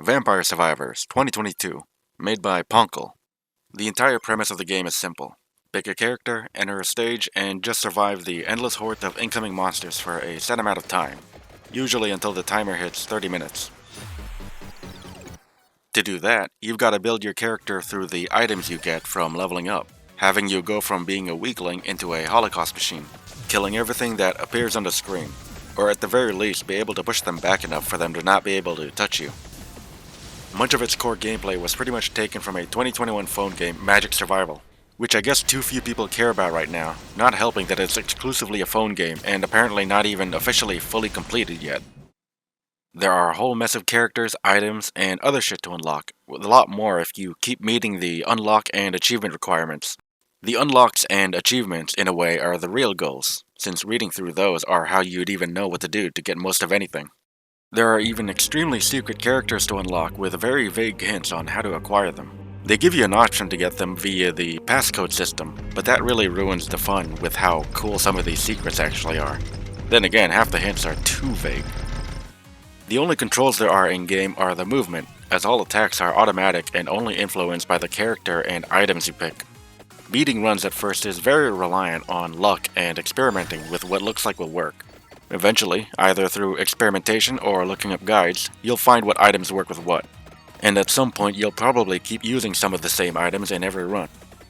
Vampire Survivors 2022, made by Ponkel. The entire premise of the game is simple. Pick a character, enter a stage, and just survive the endless horde of incoming monsters for a set amount of time, usually until the timer hits 30 minutes. To do that, you've got to build your character through the items you get from leveling up, having you go from being a weakling into a Holocaust machine, killing everything that appears on the screen, or at the very least be able to push them back enough for them to not be able to touch you. Much of its core gameplay was pretty much taken from a 2021 phone game, Magic Survival, which I guess too few people care about right now, not helping that it's exclusively a phone game and apparently not even officially fully completed yet. There are a whole mess of characters, items, and other shit to unlock, with a lot more if you keep meeting the unlock and achievement requirements. The unlocks and achievements, in a way, are the real goals, since reading through those are how you'd even know what to do to get most of anything. There are even extremely secret characters to unlock with very vague hints on how to acquire them. They give you an option to get them via the passcode system, but that really ruins the fun with how cool some of these secrets actually are. Then again, half the hints are too vague. The only controls there are in-game are the movement, as all attacks are automatic and only influenced by the character and items you pick. Beating runs at first is very reliant on luck and experimenting with what looks like will work. Eventually, either through experimentation or looking up guides, you'll find what items work with what. And at some point you'll probably keep using some of the same items in every run.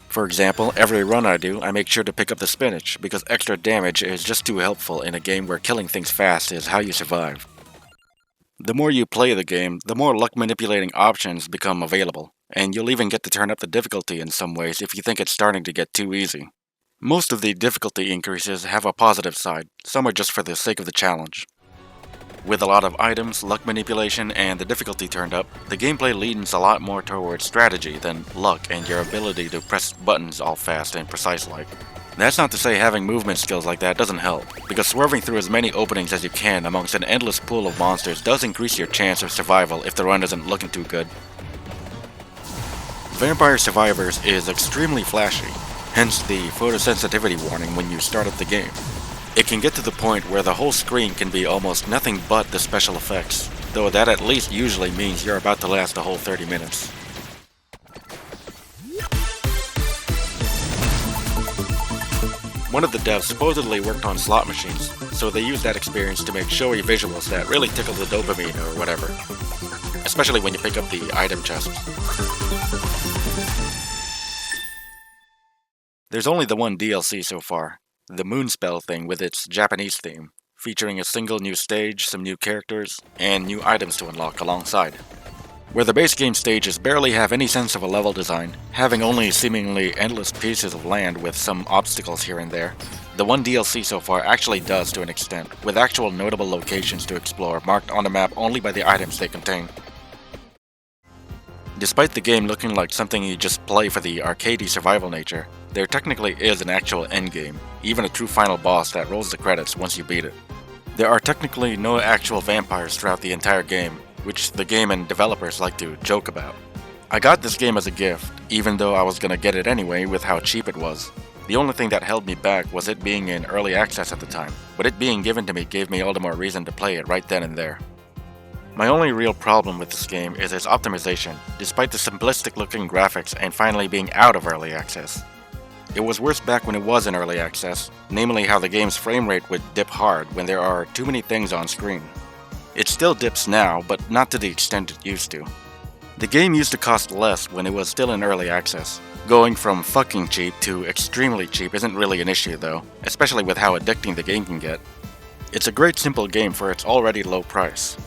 For example, every run I do, I make sure to pick up the spinach, because extra damage is just too helpful in a game where killing things fast is how you survive. The more you play the game, the more luck manipulating options become available, and you'll even get to turn up the difficulty in some ways if you think it's starting to get too easy. Most of the difficulty increases have a positive side, some are just for the sake of the challenge. With a lot of items, luck manipulation, and the difficulty turned up, the gameplay leans a lot more towards strategy than luck and your ability to press buttons all fast and precise-like. That's not to say having movement skills like that doesn't help, because swerving through as many openings as you can amongst an endless pool of monsters does increase your chance of survival if the run isn't looking too good. Vampire Survivors is extremely flashy, hence the photosensitivity warning when you start up the game. It can get to the point where the whole screen can be almost nothing but the special effects, though that at least usually means you're about to last a whole 30 minutes. One of the devs supposedly worked on slot machines, so they used that experience to make showy visuals that really tickle the dopamine or whatever, especially when you pick up the item chests. There's only the one DLC so far, the Moonspell thing with its Japanese theme, featuring a single new stage, some new characters, and new items to unlock alongside. Where the base game stages barely have any sense of a level design, having only seemingly endless pieces of land with some obstacles here and there, the one DLC so far actually does to an extent, with actual notable locations to explore marked on the map only by the items they contain. Despite the game looking like something you just play for the arcadey survival nature, there technically is an actual endgame, even a true final boss that rolls the credits once you beat it. There are technically no actual vampires throughout the entire game, which the game and developers like to joke about. I got this game as a gift, even though I was gonna get it anyway with how cheap it was. The only thing that held me back was it being in early access at the time, but it being given to me gave me all the more reason to play it right then and there. My only real problem with this game is its optimization, despite the simplistic looking graphics and finally being out of early access. It was worse back when it was in early access, namely how the game's frame rate would dip hard when there are too many things on screen. It still dips now, but not to the extent it used to. The game used to cost less when it was still in early access. Going from fucking cheap to extremely cheap isn't really an issue though, especially with how addicting the game can get. It's a great simple game for its already low price.